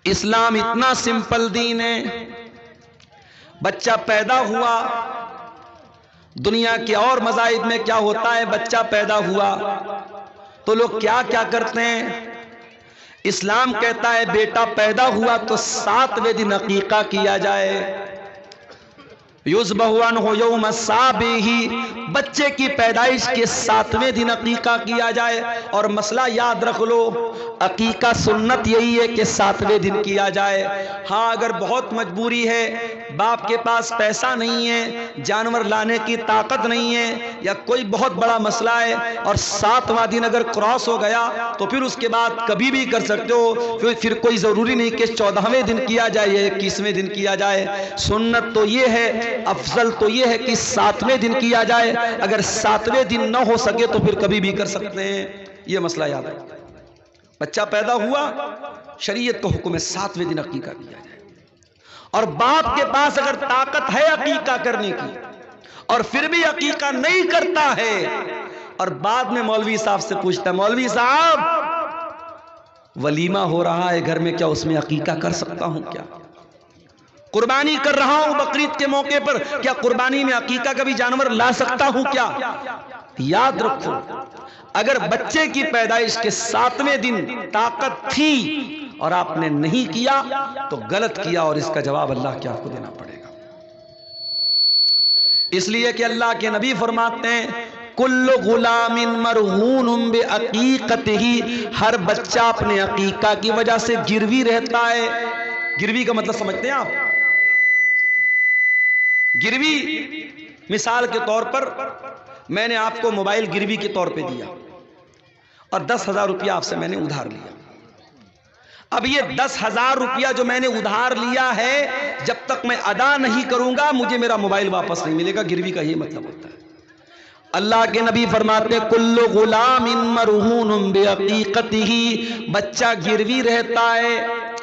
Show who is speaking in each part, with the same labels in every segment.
Speaker 1: اسلام اتنا سمپل دین ہے. بچہ پیدا ہوا، دنیا کے اور مذاہب میں کیا ہوتا ہے، بچہ پیدا ہوا تو لوگ کیا کیا کرتے ہیں. اسلام کہتا ہے بیٹا پیدا ہوا تو 7ویں دن عقیقہ کیا جائے. یذبح عنہ یوم السابع، بچے کی پیدائش کے 7ویں دن عقیقہ کیا جائے. اور مسئلہ یاد رکھ لو، عقیقہ سنت یہی ہے کہ 7ویں دن کیا جائے. ہاں اگر بہت مجبوری ہے، باپ کے پاس پیسہ نہیں ہے، جانور لانے کی طاقت نہیں ہے، یا کوئی بہت بڑا مسئلہ ہے اور 7واں دن اگر کراس ہو گیا تو پھر اس کے بعد کبھی بھی کر سکتے ہو. پھر کوئی ضروری نہیں کہ 14ویں دن کیا جائے یا 21ویں دن کیا جائے. سنت تو یہ ہے، افضل تو یہ ہے کہ 7ویں دن کیا جائے. اگر 7ویں دن نہ ہو سکے تو پھر کبھی بھی کر سکتے ہیں. یہ مسئلہ یاد رکھیں. بچہ پیدا ہوا، شریعت کو حکم ہے 7ویں دن عقیقہ کیا جائے. اور باپ کے پاس اگر طاقت ہے عقیقہ کرنے کی اور پھر بھی عقیقہ نہیں کرتا ہے، اور بعد میں مولوی صاحب سے پوچھتا ہے مولوی صاحب ولیمہ ہو رہا ہے گھر میں، کیا اس میں عقیقہ کر سکتا ہوں؟ کیا قربانی کر رہا ہوں بقرعید کے موقع پر، کیا قربانی میں عقیقہ کا بھی جانور لا سکتا ہوں کیا؟ یاد رکھو، اگر بچے کی پیدائش کے 7ویں دن طاقت تھی اور آپ نے نہیں کیا تو غلط کیا، اور اس کا جواب اللہ کے آپ کو دینا پڑے گا. اس لیے کہ اللہ کے نبی فرماتے ہیں کل غلام مرہون بعقیقتہ، ہر بچہ اپنے عقیقہ کی وجہ سے گروی رہتا ہے. گروی کا مطلب سمجھتے ہیں آپ؟ گروی مثال کے طور پر میں نے آپ کو موبائل گروی کے طور پہ دیا اور 10,000 روپیہ آپ سے میں نے ادھار لیا. اب یہ 10,000 روپیہ جو میں نے ادھار لیا ہے، جب تک میں ادا نہیں کروں گا مجھے میرا موبائل واپس نہیں ملے گا. گروی کا یہ مطلب ہوتا ہے. اللہ کے نبی فرماتے کل غلام مرہون بعقیقتہ، بچہ گروی رہتا ہے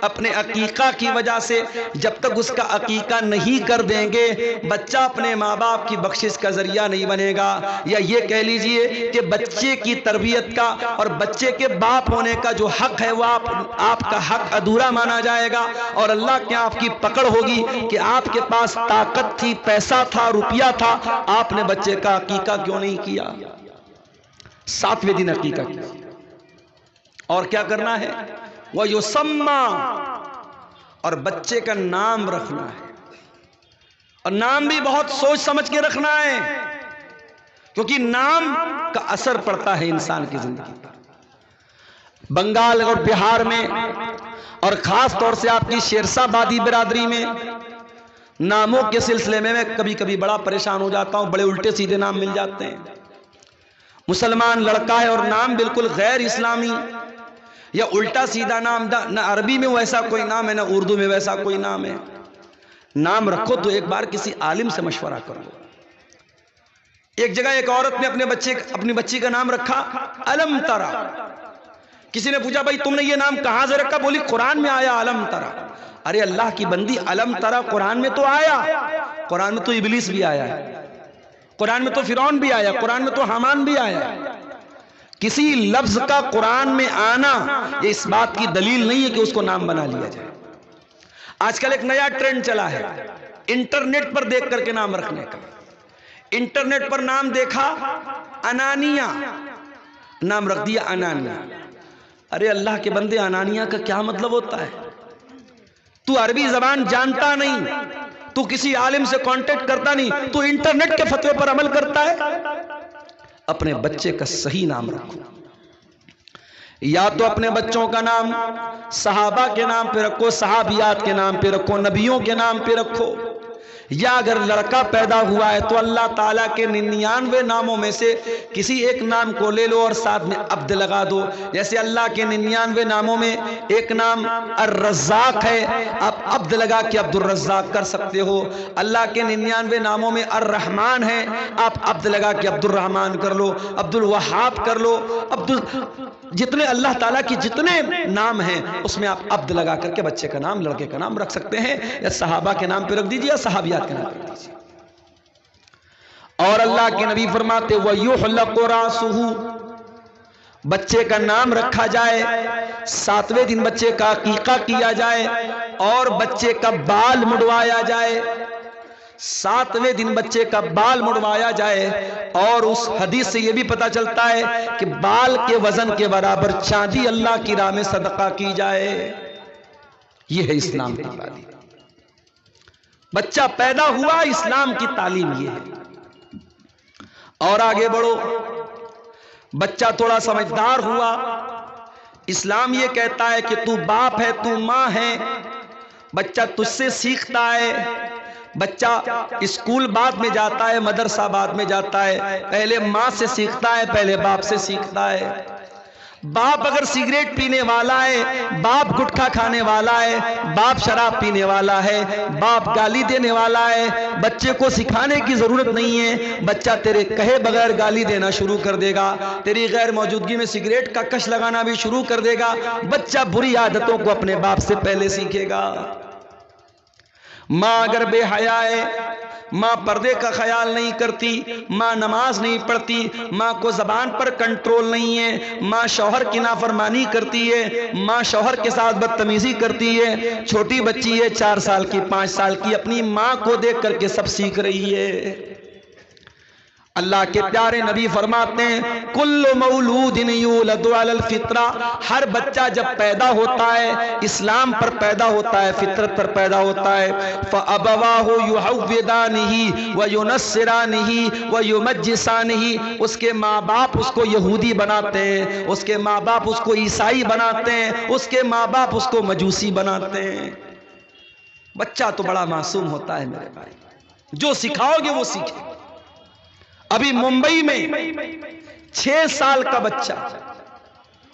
Speaker 1: اپنے عقیقہ کی وجہ سے. جب تک اس کا عقیقہ نہیں کر دیں گے بچہ اپنے ماں باپ کی بخشش کا ذریعہ نہیں بنے گا. یا یہ کہہ لیجئے کہ بچے کی تربیت کا اور بچے کے باپ ہونے کا جو حق ہے وہ آپ کا حق ادھورا مانا جائے گا. اور اللہ کے آپ کی پکڑ ہوگی کہ آپ کے پاس طاقت تھی، پیسہ تھا، روپیہ تھا، آپ نے بچے کا عقیقہ کیوں نہیں کیا؟ 7ویں دن عقیقہ کیا. اور کیا کرنا ہے؟ وَيُسَمَّى، اور بچے کا نام رکھنا ہے. اور نام بھی بہت سوچ سمجھ کے رکھنا ہے، کیونکہ نام کا اثر پڑتا ہے انسان کی زندگی پر. بنگال اور بہار میں اور خاص طور سے آپ کی شیرسا بادی برادری میں ناموں کے سلسلے میں کبھی کبھی بڑا پریشان ہو جاتا ہوں. بڑے الٹے سیدھے نام مل جاتے ہیں. مسلمان لڑکا ہے اور نام بالکل غیر اسلامی یا الٹا سیدھا نام، نہ عربی میں ویسا کوئی نام ہے نہ اردو میں ویسا کوئی نام ہے. نام رکھو تو ایک بار کسی عالم سے مشورہ کرو. ایک جگہ ایک عورت نے اپنی بچی کا نام رکھا علم ترا. کسی نے پوچھا بھائی تم نے یہ نام کہاں سے رکھا؟ بولی قرآن میں آیا علم ترا. ارے اللہ کی بندی، علم ترا قرآن میں تو آیا، قرآن میں تو ابلیس بھی آیا ہے، قرآن میں تو فرعون بھی آیا، قرآن میں تو حامان بھی آیا. کسی لفظ کا قرآن میں آنا یہ اس بات کی دلیل نہیں ہے کہ اس کو نام بنا لیا جائے. آج کل ایک نیا ٹرینڈ چلا ہے انٹرنیٹ پر دیکھ کر کے نام رکھنے کا. انٹرنیٹ پر نام دیکھا انانیہ، نام رکھ دیا انانیہ. ارے اللہ کے بندے، انانیہ کا کیا مطلب ہوتا ہے؟ تو عربی زبان جانتا نہیں، تو کسی عالم سے کانٹیکٹ کرتا نہیں، تو انٹرنیٹ کے فتوے پر عمل کرتا ہے. اپنے بچے کا صحیح نام رکھو. یا تو اپنے بچوں کا نام صحابہ کے نام پہ رکھو، صحابیات کے نام پہ رکھو، نبیوں کے نام پہ رکھو. یا اگر لڑکا پیدا ہوا ہے تو اللہ تعالیٰ کے 99 ناموں میں سے کسی ایک نام کو لے لو اور ساتھ میں عبد لگا دو. جیسے اللہ کے 99 ناموں میں ایک نام الرزاق ہے، آپ عبد لگا کے عبد الرزاق کر سکتے ہو. اللہ کے 99 ناموں میں الرحمن ہے، آپ عبد لگا کے عبد الرحمن کر لو، عبد الوہاب کر لو، جتنے اللہ تعالیٰ کی جتنے نام ہیں اس میں آپ عبد لگا کر کے بچے کا نام، لڑکے کا نام رکھ سکتے ہیں. یا صحابہ کے نام پہ رکھ دیجیے یا صحابیات کے نام پہ رکھ دیجیے. اور اللہ کے نبی فرماتے وَيُحْلَقُ رَاسُهُ، بچے کا نام رکھا جائے، 7ویں دن بچے کا عقیقہ کیا جائے اور بچے کا بال مڑوایا جائے، 7ویں دن بچے کا بال مڑوایا جائے، اور اس حدیث سے یہ بھی پتا چلتا ہے کہ بال کے وزن کے برابر چاندی اللہ کی راہ میں صدقہ کی جائے۔ یہ ہے اسلام کی تعلیم۔ بچہ پیدا ہوا، اسلام کی تعلیم یہ ہے۔ اور آگے بڑھو، بچہ تھوڑا سمجھدار ہوا، اسلام یہ کہتا ہے کہ تو باپ ہے، تو ماں ہے، بچہ تجھ سے سیکھتا ہے۔ بچہ اسکول بعد میں جاتا ہے، مدرسہ بعد میں جاتا ہے، پہلے ماں سے سیکھتا ہے، پہلے باپ سے سیکھتا ہے۔ باپ اگر سگریٹ پینے والا ہے، باپ گٹکھا کھانے والا ہے، باپ شراب پینے والا ہے، باپ گالی دینے والا ہے، بچے کو سکھانے کی ضرورت نہیں ہے، بچہ تیرے کہے بغیر گالی دینا شروع کر دے گا، تیری غیر موجودگی میں سگریٹ کا کش لگانا بھی شروع کر دے گا۔ بچہ بری عادتوں کو اپنے باپ سے پہلے سیکھے گا۔ ماں اگر بے حیا ہے، ماں پردے کا خیال نہیں کرتی، ماں نماز نہیں پڑھتی، ماں کو زبان پر کنٹرول نہیں ہے، ماں شوہر کی نافرمانی کرتی ہے، ماں شوہر کے ساتھ بدتمیزی کرتی ہے، چھوٹی بچی ہے 4 سال کی 5 سال کی، اپنی ماں کو دیکھ کر کے سب سیکھ رہی ہے۔ اللہ کے پیارے نبی فرماتے ہیں کل مولود یولد علی الفطرہ، ہر بچہ جب پیدا ہوتا ہے اسلام پر پیدا ہوتا ہے، فطرت پر پیدا ہوتا ہے۔ فَأَبَوَاهُ يُحَوِّدَانِهِ وَيُنَصِّرَانِهِ وَيُمَجِّسَانِهِ، اس کے ماں باپ اس کو یہودی بناتے ہیں، اس کے ماں باپ اس کو عیسائی بناتے ہیں، اس کے ماں باپ اس کو مجوسی بناتے ہیں۔ بچہ تو بڑا معصوم ہوتا ہے میرے بھائی، جو سکھاؤ گے وہ سیکھے۔ ابھی ممبئی میں 6 سال کا بچہ،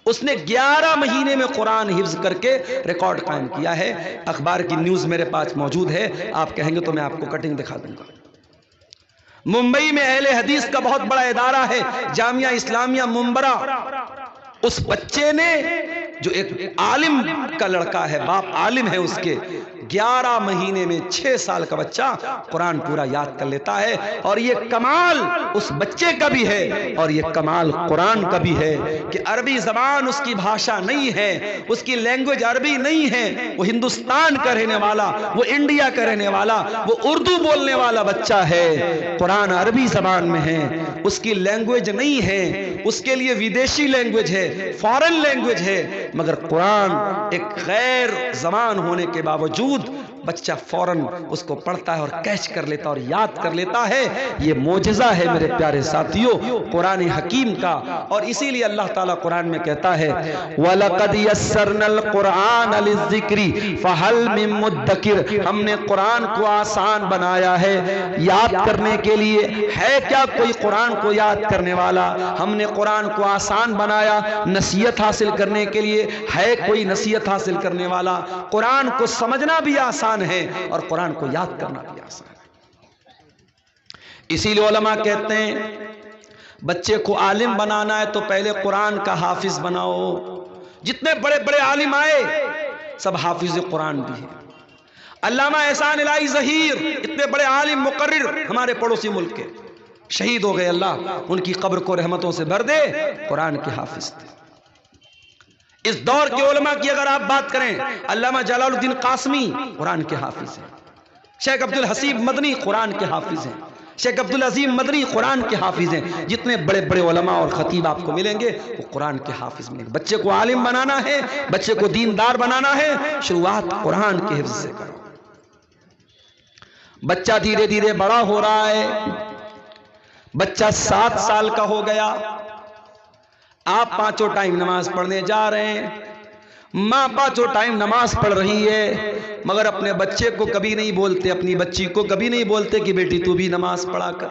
Speaker 1: اس نے 11 مہینے میں قرآن حفظ کر کے ریکارڈ قائم کیا ہے۔ اخبار کی نیوز میرے پاس موجود ہے، آپ کہیں گے تو میں آپ کو کٹنگ دکھا دوں گا۔ ممبئی میں اہل حدیث کا بہت بڑا ادارہ ہے، جامعہ اسلامیہ منبرہ، اس بچے نے جو ایک عالم کا لڑکا ہے، باپ عالم ہے اس کے، 11 مہینے میں 6 سال کا بچہ قرآن پورا یاد کر لیتا ہے۔ اور یہ کمال اس بچے کا بھی ہے اور یہ کمال قرآن کا بھی ہے کہ عربی زبان اس کی بھاشا نہیں ہے، اس کی لینگویج عربی نہیں ہے، وہ ہندوستان کا رہنے والا، وہ انڈیا کا رہنے والا، وہ اردو بولنے والا بچہ ہے، قرآن عربی زبان میں ہے، اس کی لینگویج نہیں ہے، اس کے لیے ودیشی لینگویج ہے، فارن لینگویج ہے، مگر قرآن ایک غیر زبان ہونے کے باوجود بچہ فوراً اس کو پڑھتا ہے اور کیچ کر لیتا اور یاد کر لیتا ہے۔ یہ معجزہ ہے میرے پیارے ساتھیوں قرآن حکیم کا، اور اسی لیے اللہ تعالیٰ قرآن میں کہتا ہے وَلَقَدْ يَسَّرْنَا الْقُرْآنَ لِلذِّكْرِ فَهَلْ مِن مُدَّكِرٍ، ہم نے قرآن کو آسان بنایا ہے یاد کرنے کے لیے، ہے کیا کوئی قرآن کو یاد کرنے والا؟ ہم نے قرآن کو آسان بنایا نصیحت حاصل کرنے کے لیے، ہے کوئی نصیحت حاصل کرنے والا؟ قرآن کو سمجھنا بھی آسان ہے اور قرآن کو یاد کرنا بھی آسان ہے۔ اسی لیے علماء کہتے ہیں بچے کو عالم بنانا ہے تو پہلے قرآن کا حافظ بناؤ۔ جتنے بڑے بڑے عالم آئے سب حافظ قرآن بھی ہیں۔ علامہ احسان الہی ظہیر اتنے بڑے عالم مقرر ہمارے پڑوسی ملک کے شہید ہو گئے، اللہ ان کی قبر کو رحمتوں سے بھر دے، قرآن کے حافظ تھے۔ اس دور کے علماء کی اگر آپ بات کریں، علامہ جلال الدین قاسمی قرآن کے حافظ ہیں، شیخ عبدالحسیب مدنی قرآن کے حافظ ہیں، شیخ عبدالعظیم مدنی قرآن کے حافظ ہیں۔ جتنے بڑے بڑے علماء اور خطیب آپ کو ملیں گے وہ قرآن کے حافظ ملیں گے۔ بچے کو عالم بنانا ہے، بچے کو دیندار بنانا ہے، شروعات قرآن کے حفظ سے کرو۔ بچہ دھیرے دھیرے بڑا ہو رہا ہے، بچہ 7 سال کا ہو گیا، آپ 5 ٹائم نماز پڑھنے جا رہے ہیں، ماں 5 ٹائم نماز پڑھ رہی ہے، مگر اپنے بچے کو کبھی نہیں بولتے، اپنی بچی کو کبھی نہیں بولتے کہ بیٹی تو بھی نماز پڑھا کر۔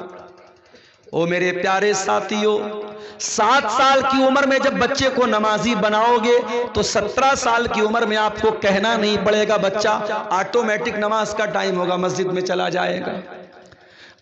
Speaker 1: او میرے پیارے ساتھیوں، 7 سال کی عمر میں جب بچے کو نمازی بناؤ گے تو 17 سال کی عمر میں آپ کو کہنا نہیں پڑے گا، بچہ آٹومیٹک نماز کا ٹائم ہوگا مسجد میں چلا جائے گا۔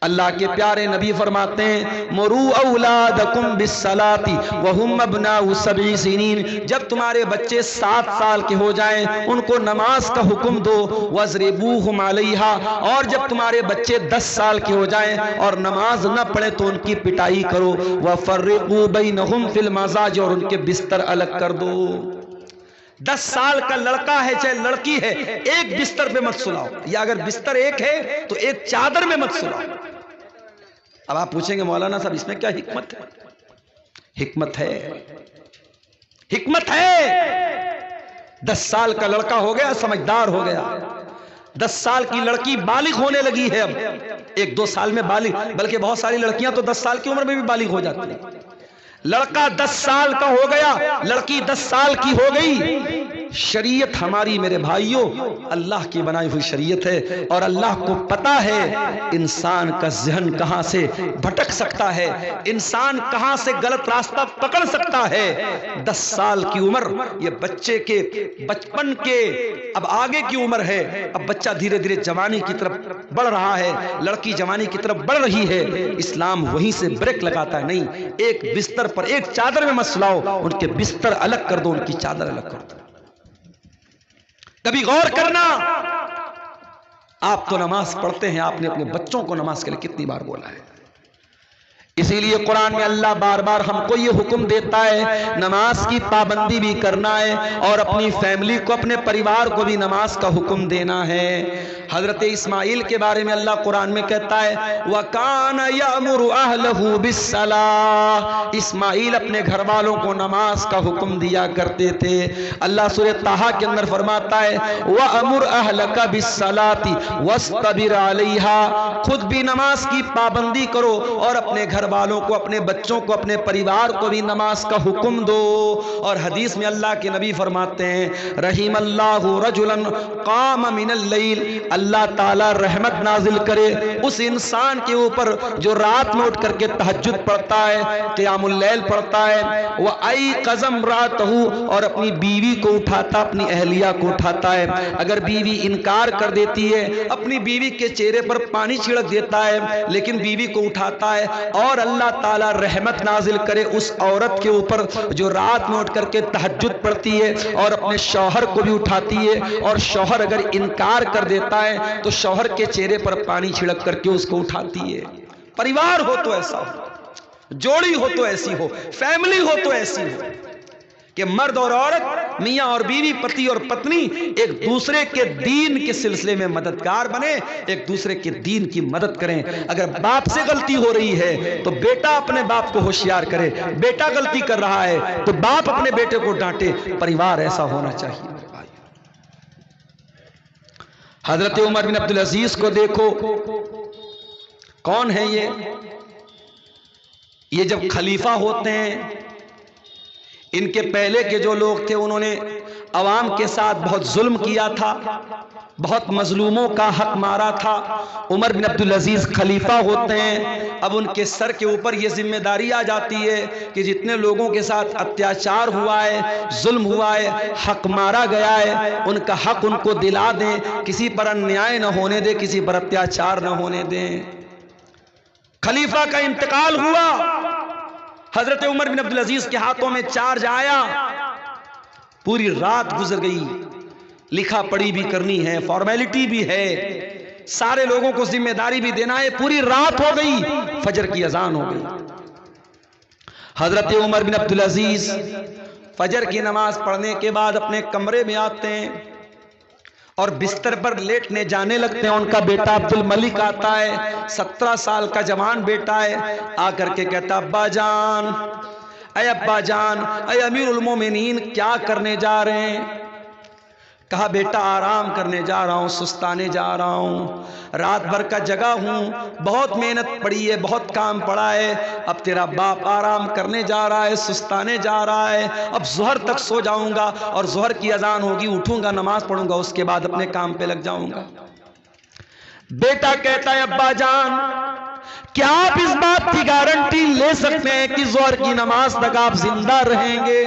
Speaker 1: اللہ کے پیارے نبی فرماتے ہیں مرو اولادکم بالصلاۃ وہم ابناء 7 سنین، جب تمہارے بچے 7 سال کے ہو جائیں ان کو نماز کا حکم دو، وَاضْرِبُوهُمْ عَلَيْهَا، اور جب تمہارے بچے 10 سال کے ہو جائیں اور نماز نہ پڑھیں تو ان کی پٹائی کرو، وَفَرِّقُوا بَيْنَهُمْ فِي الْمَضَاجِعِ، اور ان کے بستر الگ کر دو۔ 10 سال کا لڑکا ہے چاہے لڑکی ہے، ایک بستر پہ مت سلاؤ، یا اگر بستر ایک ہے تو ایک چادر میں مت سلاؤ۔ اب آپ پوچھیں گے مولانا صاحب اس میں کیا حکمت ہے؟ حکمت ہے، حکمت ہے۔ 10 سال کا لڑکا ہو گیا، سمجھدار ہو گیا، 10 سال کی لڑکی بالغ ہونے لگی ہے، اب 1-2 سال میں بالغ، بلکہ بہت ساری لڑکیاں تو 10 سال کی عمر میں بھی بالغ ہو جاتی ہیں۔ لڑکا 10 سال کا ہو گیا، لڑکی 10 سال کی ہو گئی۔ شریعت ہماری میرے بھائیوں اللہ کی بنائی ہوئی شریعت ہے، اور اللہ کو پتا ہے انسان کا ذہن کہاں سے بھٹک سکتا ہے، انسان کہاں سے غلط راستہ پکڑ سکتا ہے۔ 10 سال کی عمر یہ بچے کے بچپن کے اب آگے کی عمر ہے، اب بچہ دھیرے دھیرے جوانی کی طرف بڑھ رہا ہے، لڑکی جوانی کی طرف بڑھ رہی ہے۔ اسلام وہیں سے بریک لگاتا ہے، نہیں، ایک بستر پر ایک چادر میں مت سلاؤ، ان کے بستر الگ کر دو، ان کی چادر الگ کر دو۔ کبھی غور کرنا، آپ تو نماز پڑھتے ہیں، آپ نے اپنے بچوں کو نماز کے لیے کتنی بار بولا ہے؟ اسی لیے قرآن میں اللہ بار بار ہم کو یہ حکم دیتا ہے نماز کی پابندی بھی کرنا ہے، اور اپنی فیملی کو، اپنے پریوار کو بھی نماز کا حکم دینا ہے۔ حضرت اسماعیل کے بارے میں اللہ قرآن میں کہتا ہے وَكَانَ يَأْمُرُ أَهْلَهُ بِالصَّلَاةِ، اسماعیل اپنے گھر والوں کو نماز کا حکم دیا کرتے تھے۔ اللہ سورہ طٰہٰ کے اندر فرماتا ہے وَأَمُرْ أَهْلَكَ بِالصَّلَاةِ وَاسْتَبِرْ عَلَيْهَا، خود بھی نماز کی پابندی کرو اور اپنے گھر والوں کو، اپنے بچوں کو، اپنے پریوار کو بھی نماز کا حکم دو۔ اور حدیث میں اللہ کے نبی فرماتے ہیں رحم اللہ رجلا قام من اللیل، اللہ تعالیٰ رحمت نازل کرے اس انسان کے اوپر جو رات میں اٹھ کر کے تہجد پڑھتا ہے، قیام اللیل پڑھتا ہے، وَأَيْقَظَ امْرَأَتَهُ، اور اپنی بیوی کو اٹھاتا، اپنی اہلیہ کو اٹھاتا ہے۔ اگر بیوی انکار کر دیتی ہے، اپنی بیوی کے چہرے پر پانی چھڑک دیتا ہے، لیکن بیوی کو اٹھاتا ہے، اور اللہ تعالیٰ رحمت نازل کرے اس عورت کے اوپر جو رات میں اٹھ کر کے تہجد پڑھتی ہے اور اپنے شوہر کو بھی اٹھاتی ہے، اور شوہر اگر انکار کر دیتا ہے تو شوہر کے چہرے پر پانی چھڑک کر کے اس کو اٹھاتی ہے۔ پریوار ہو تو ایسا ہو، جوڑی ہو تو ایسی ہو، فیملی ہو تو ایسی ہو کہ مرد اور عورت، میاں اور بیوی، پتی اور پتنی ایک دوسرے کے دین کے سلسلے میں مددگار بنے، ایک دوسرے کے دین کی مدد کریں۔ اگر باپ سے غلطی ہو رہی ہے تو بیٹا اپنے باپ کو ہوشیار کرے، بیٹا غلطی کر رہا ہے تو باپ اپنے بیٹے کو ڈانٹے۔ پریوار ایسا ہونا چاہیے۔ حضرت عمر بن عبدالعزیز کو دیکھو، کون ہے یہ جب خلیفہ ہوتے ہیں، ان کے پہلے کے جو لوگ تھے انہوں نے عوام کے ساتھ بہت ظلم کیا تھا، بہت مظلوموں کا حق مارا تھا۔ عمر بن عبدالعزیز خلیفہ ہوتے ہیں، اب ان کے سر کے اوپر یہ ذمہ داری آ جاتی ہے کہ جتنے لوگوں کے ساتھ اتیاچار ہوا ہے، ظلم ہوا ہے، حق مارا گیا ہے، ان کا حق ان کو دلا دیں، کسی پر انیائے نہ ہونے دیں، کسی پر اتیاچار نہ ہونے دیں۔ خلیفہ کا انتقال ہوا، حضرت عمر بن عبدالعزیز کے ہاتھوں میں چارج آیا، پوری رات گزر گئی، لکھا پڑھی بھی کرنی ہے، فارمیلٹی بھی ہے، سارے لوگوں کو ذمہ داری بھی دینا ہے، پوری رات ہو گئی، فجر کی اذان ہو گئی۔ حضرت عمر بن عبدالعزیز فجر کی نماز پڑھنے کے بعد اپنے کمرے میں آتے ہیں اور بستر پر لیٹنے جانے لگتے ہیں۔ ان کا بیٹا عبد الملک آتا ہے، 17 سال کا جوان بیٹا ہے، آ کر کے کہتا ابا جان، اے ابا جان، اے امیر المومنین، کیا کرنے جا رہے ہیں؟ کہا بیٹا آرام کرنے جا رہا ہوں، سستانے جا رہا ہوں، رات بھر کا جگہ ہوں، بہت محنت پڑی ہے، بہت کام پڑا ہے، اب تیرا باپ آرام کرنے جا رہا ہے، سستانے جا رہا ہے، اب ظہر تک سو جاؤں گا اور ظہر کی اذان ہوگی، اٹھوں گا، نماز پڑھوں گا، اس کے بعد اپنے کام پہ لگ جاؤں گا۔ بیٹا کہتا ہے ابا جان، کیا آپ اس بات کی گارنٹی لے سکتے ہیں کہ ظہر کی نماز تک آپ زندہ رہیں گے،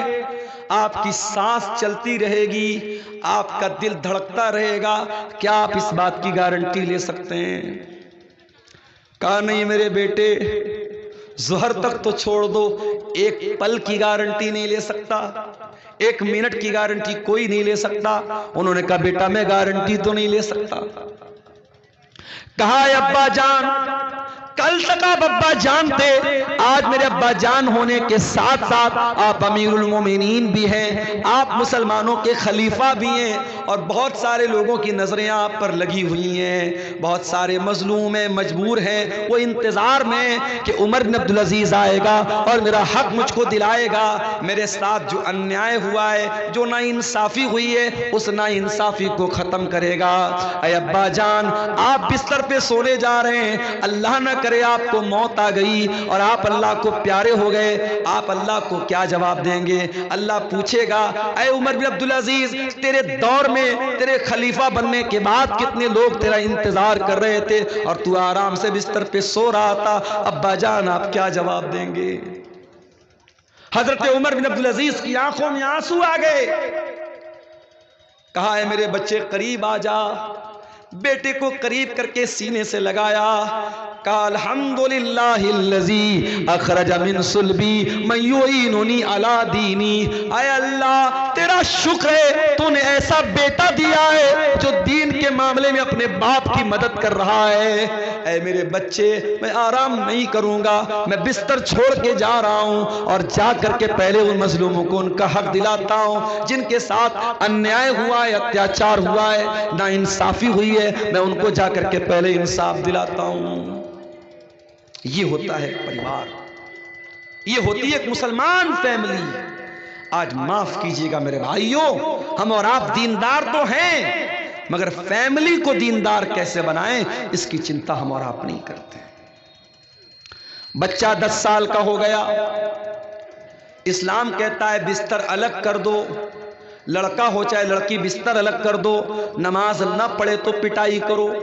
Speaker 1: آپ کی سانس چلتی رہے گی، آپ کا دل دھڑکتا رہے گا، کیا آپ اس بات کی گارنٹی لے سکتے ہیں؟ کہا نہیں میرے بیٹے، ظہر تک تو چھوڑ دو، ایک پل کی گارنٹی نہیں لے سکتا، ایک منٹ کی گارنٹی کوئی نہیں لے سکتا۔ انہوں نے کہا بیٹا میں گارنٹی تو نہیں لے سکتا۔ کہا اے ابا جان، کل تک آپ ابا جان تھے، آج میرے ابا جان ہونے کے ساتھ ساتھ آپ امیر المومنین بھی ہیں، آپ مسلمانوں کے خلیفہ بھی ہیں، اور بہت سارے لوگوں کی نظریں آپ پر لگی ہوئی ہیں، بہت سارے مظلوم ہیں، مجبور ہیں، وہ انتظار میں کہ عمر بن عبدالعزیز آئے گا اور میرا حق مجھ کو دلائے گا، میرے ساتھ جو انیائے ہوا ہے، جو ناانصافی ہوئی ہے، اس ناانصافی کو ختم کرے گا۔ اے ابا جان، آپ بستر پہ سونے جا رہے ہیں، اللہ نہ کرے آپ کو موت آ گئی اور آپ اللہ کو پیارے ہو گئے، آپ اللہ کو کیا جواب دیں گے؟ اللہ پوچھے گا اے عمر بن عبدالعزیز، تیرے دور میں تیرے خلیفہ بننے کے بعد کتنے لوگ تیرا انتظار کر رہے تھے اور تو آرام سے بستر پہ سو رہا تھا، ابا جان آپ کیا جواب دیں گے؟ حضرت عمر بن عبدالعزیز کی آنکھوں میں آنسو آ گئے۔ کہا اے میرے بچے قریب آ جا، بیٹے کو قریب کر کے سینے سے لگایا، کہا الحمدللہ الذی اخرج من صلبی من یعیننی علی دینی، اے اللہ تیرا شکر ہے تو نے ایسا بیٹا دیا ہے جو دین کے معاملے میں اپنے باپ کی مدد کر رہا ہے۔ اے میرے بچے، میں آرام نہیں کروں گا، میں بستر چھوڑ کے جا رہا ہوں اور جا کر کے پہلے ان مظلوموں کو ان کا حق دلاتا ہوں، جن کے ساتھ انیائے ہوا ہے، اتیاچار ہوا ہے، ناانصافی ہوئی ہے، میں ان کو جا کر کے پہلے انصاف دلاتا ہوں۔ یہ ہوتا ہے پریوار، یہ ہوتی ہے ایک مسلمان فیملی۔ آج معاف کیجئے گا میرے بھائیوں، ہم اور آپ دیندار تو ہیں، مگر فیملی کو دیندار کیسے بنائیں اس کی چنتا ہم اور آپ نہیں کرتے۔ بچہ 10 سال کا ہو گیا، اسلام کہتا ہے بستر الگ کر دو، لڑکا ہو چاہے لڑکی بستر الگ کر دو، نماز نہ پڑھے تو پٹائی کرو۔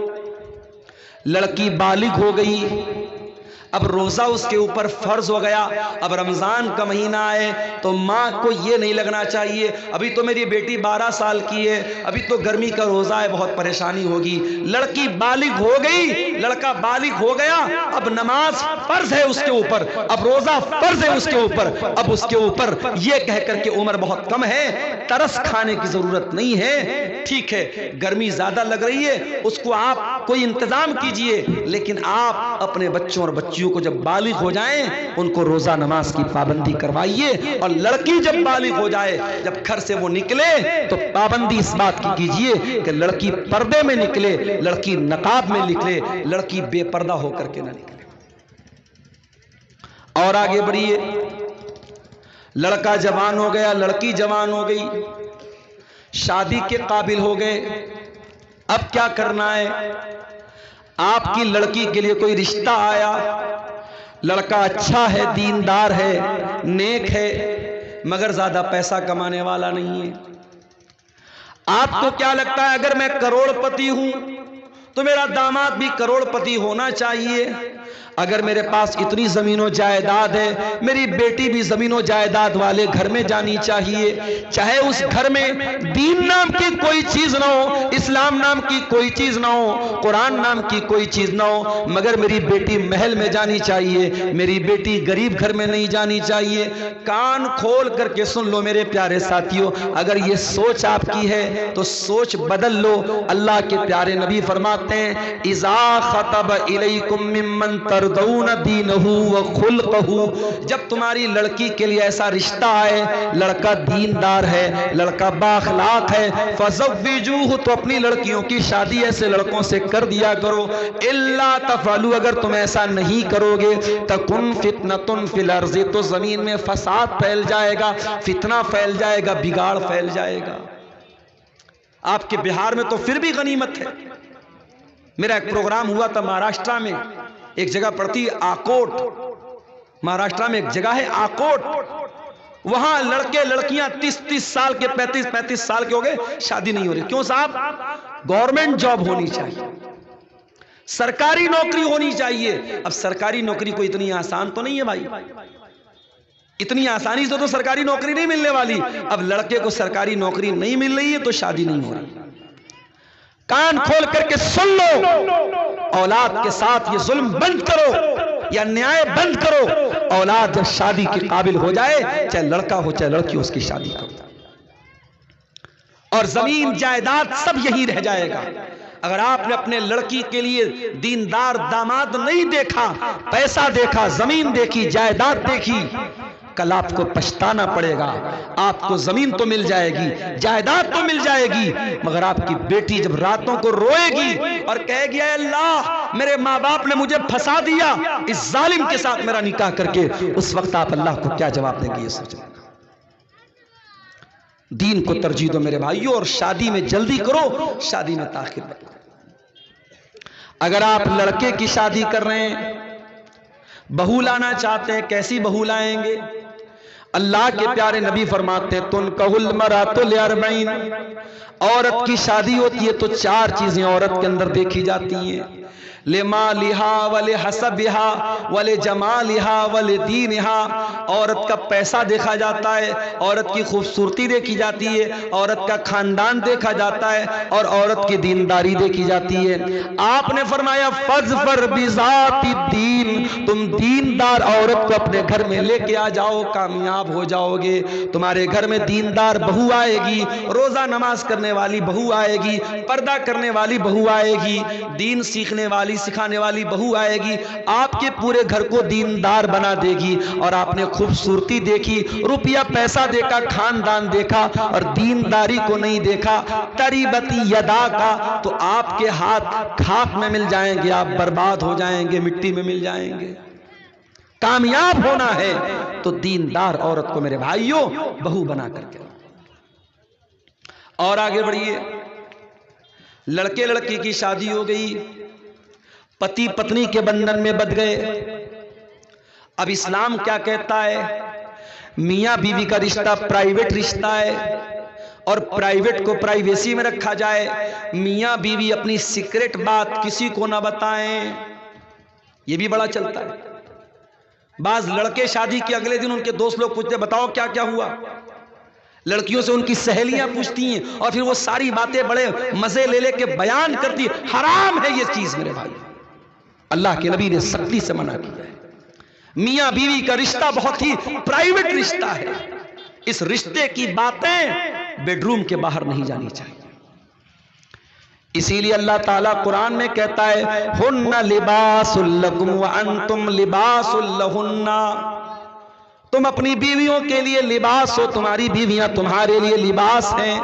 Speaker 1: لڑکی بالغ ہو گئی، اب روزہ اس کے اوپر فرض ہو گیا، اب رمضان کا مہینہ آئے تو ماں کو یہ نہیں لگنا چاہیے ابھی تو میری بیٹی 12 سال کی ہے، ابھی تو گرمی کا روزہ ہے، بہت پریشانی ہوگی۔ لڑکی بالغ ہو گئی، لڑکا بالغ ہو گیا، اب نماز فرض ہے اس کے اوپر، اب روزہ فرض ہے اس کے اوپر، اب اس کے اوپر یہ کہہ کر کہ عمر بہت کم ہے، ترس کھانے کی ضرورت نہیں ہے، ٹھیک ہے گرمی زیادہ لگ رہی ہے، اس کو آپ کوئی انتظام کیجئے، لیکن آپ اپنے بچوں اور بچیوں کو جب بالغ ہو جائیں ان کو روزہ نماز کی پابندی کروائیے، اور لڑکی جب بالغ ہو جائے، جب گھر سے وہ نکلے تو پابندی اس بات کی کیجئے کہ لڑکی پردے میں نکلے، لڑکی نقاب میں نکلے، لڑکی بے پردہ ہو کر کے نہ نکلے۔ اور آگے بڑھیے، لڑکا جوان ہو گیا، لڑکی جوان ہو گئی، شادی کے قابل ہو گئے، اب کیا کرنا ہے؟ آپ کی لڑکی کے لیے کوئی رشتہ آیا، لڑکا اچھا ہے، دیندار ہے، نیک ہے، مگر زیادہ پیسہ کمانے والا نہیں ہے۔ آپ کو کیا لگتا ہے اگر میں کروڑ پتی ہوں تو میرا داماد بھی کروڑ پتی ہونا چاہیے؟ اگر میرے پاس اتنی زمین و جائیداد ہے، میری بیٹی بھی زمین و جائیداد والے گھر میں جانی چاہیے، چاہے اس گھر میں دین نام کی کوئی چیز نہ ہو، اسلام نام کی کوئی چیز نہ ہو، قرآن نام کی کوئی چیز نہ ہو، مگر میری بیٹی محل میں جانی چاہیے، میری بیٹی غریب گھر میں نہیں جانی چاہیے۔ کان کھول کر کے سن لو میرے پیارے ساتھیوں، اگر یہ سوچ آپ کی ہے تو سوچ بدل لو۔ اللہ کے پیارے نبی فرماتے ہیں اذا خطب الیکم ممن ترضون دینہ وخلقہ، جب تمہاری لڑکی کے لیے ایسا رشتہ آئے، لڑکا دیندار ہے، لڑکا بااخلاق ہے، فزوجوہ، تو اپنی لڑکیوں کی شادی ایسے لڑکوں سے کر دیا کرو۔ الا تفعلوا، اگر تم ایسا نہیں کرو گے، تکن فتنۃ فی الارض، تو زمین میں فساد پھیل جائے گا، فتنہ پھیل جائے گا، بگاڑ پھیل جائے گا۔ آپ کے بہار میں تو پھر بھی غنیمت ہے۔ میرا ایک پروگرام ہوا تھا مہاراشٹرا میں، ایک جگہ پڑتی ہے آکوٹ، مہاراشٹرا میں ایک جگہ ہے آکوٹ، وہاں لڑکے لڑکیاں 30 سال کے 35 سال کے ہو گئے، شادی نہیں ہو رہی۔ کیوں صاحب؟ گورنمنٹ جاب ہونی چاہیے، سرکاری نوکری ہونی چاہیے۔ اب سرکاری نوکری کوئی اتنی آسان تو نہیں ہے بھائی، اتنی آسانی سے تو سرکاری نوکری نہیں ملنے والی۔ اب لڑکے کو سرکاری نوکری نہیں مل رہی ہے تو شادی نہیں ہو رہی۔ کان کھول کر کے سن لو، اولاد کے ساتھ یہ ظلم بند کرو، یا نیائے بند کرو۔ اولاد جب شادی کے قابل ہو جائے، چاہے لڑکا ہو چاہے لڑکی، اس کی شادی کرو، اور زمین جائیداد سب یہی رہ جائے گا۔ اگر آپ نے اپنے لڑکی کے لیے دیندار داماد نہیں دیکھا، پیسہ دیکھا، زمین دیکھی، جائیداد دیکھی، کل آپ کو پچھتانا پڑے گا۔ آپ کو زمین تو مل جائے گی، جائیداد تو مل جائے گی، مگر آپ کی بیٹی جب راتوں کو روئے گی اور کہے گی اے اللہ میرے ماں باپ نے مجھے پھنسا دیا اس ظالم کے ساتھ میرا نکاح کر کے، اس وقت آپ اللہ کو کیا جواب دیں گے؟ یہ سوچیں۔ دین کو ترجیح دو میرے بھائیوں، اور شادی میں جلدی کرو، شادی میں تاخیر مت کرو۔ اگر آپ لڑکے کی شادی کر رہے ہیں، بہو لانا چاہتے ہیں، کیسی بہو لائیں گے؟ اللہ کے پیارے نبی فرماتے ہیں تنکح المرأۃ لاربعین، عورت کی شادی ہوتی ہے تو 4 چیزیں عورت کے اندر دیکھی جاتی ہیں، لمالہا ولحسبہا ولجمالہا ولدینہا۔ عورت کا پیسہ دیکھا جاتا ہے، عورت کی خوبصورتی دیکھی جاتی ہے، عورت کا خاندان دیکھا جاتا ہے، اور عورت کی دینداری دیکھی جاتی ہے۔ آپ نے فرمایا فاظفر بذات الدین، تم دیندار عورت کو اپنے گھر میں لے کے آ جاؤ، کامیاب ہو جاؤ گے۔ تمہارے گھر میں دیندار بہو آئے گی، روزہ نماز کرنے والی بہو آئے گی، پردہ کرنے والی بہو آئے گی، دین سیکھنے والی سکھانے والی بہو آئے گی، آپ کے پورے گھر کو دیندار بنا دے گی۔ اور آپ نے خوبصورتی دیکھی، روپیہ پیسہ دیکھا، خاندان دیکھا، اور دینداری کو نہیں دیکھا، تریبتی یدا کا، تو آپ کے ہاتھ خاک میں مل جائیں گے، آپ برباد ہو جائیں گے، مٹی میں مل جائیں گے۔ کامیاب ہونا ہے تو دیندار عورت کو میرے بھائیوں بہو بنا کر کے۔ اور آگے بڑھیے، لڑکے لڑکی کی شادی ہو گئی، پتی پتنی کے بندھن میں بندھ گئے۔ اب اسلام کیا کہتا ہے؟ میاں بیوی کا رشتہ پرائیویٹ رشتہ ہے، اور پرائیویٹ کو پرائیویسی میں رکھا جائے۔ میاں بیوی اپنی سیکرٹ بات کسی کو نہ بتائیں، یہ بھی بڑا چلتا ہے۔ بعض لڑکے شادی کے اگلے دن ان کے دوست لوگ پوچھتے بتاؤ کیا کیا ہوا، لڑکیوں سے ان کی سہیلیاں پوچھتی ہیں، اور پھر وہ ساری باتیں بڑے مزے لے لے کے بیان کرتی۔ حرام ہے یہ چیز میرے بھائی، اللہ کے نبی نے سختی سے منع کیا ہے۔ میاں بیوی کا رشتہ بہت ہی پرائیویٹ رشتہ ہے، اس رشتے کی باتیں بیڈ روم کے باہر نہیں جانی چاہیے۔ اسی لیے اللہ تعالیٰ قرآن میں کہتا ہے ہن لباس لکم وانتم لباس لہن، تم اپنی بیویوں کے لیے لباس ہو، تمہاری بیویاں تمہارے لیے لباس ہیں۔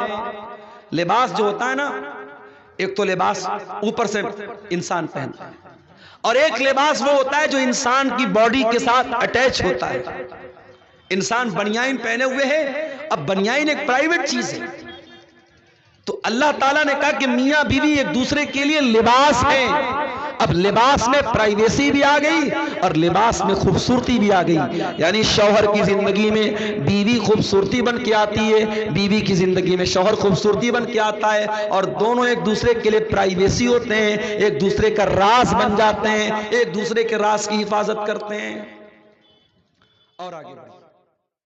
Speaker 1: لباس جو ہوتا ہے نا، ایک تو لباس اوپر سے انسان پہنتا ہے، اور ایک لباس وہ ہوتا ہے جو انسان کی باڈی کے ساتھ اٹیچ ہوتا ہے۔ انسان بنیان پہنے ہوئے ہے، اب بنیان ایک پرائیویٹ چیز ہے، تو اللہ تعالیٰ نے کہا کہ میاں بیوی ایک دوسرے کے لیے لباس ہیں۔ اب لباس میں پرائیویسی بھی آ گئی اور لباس میں خوبصورتی بھی آ گئی، یعنی شوہر کی زندگی میں بیوی خوبصورتی بن کے آتی ہے، بیوی کی زندگی میں شوہر خوبصورتی بن کے آتا ہے، اور دونوں ایک دوسرے کے لیے پرائیویسی ہوتے ہیں، ایک دوسرے کا راز بن جاتے ہیں، ایک دوسرے کے راز کی حفاظت کرتے ہیں۔ اور آگے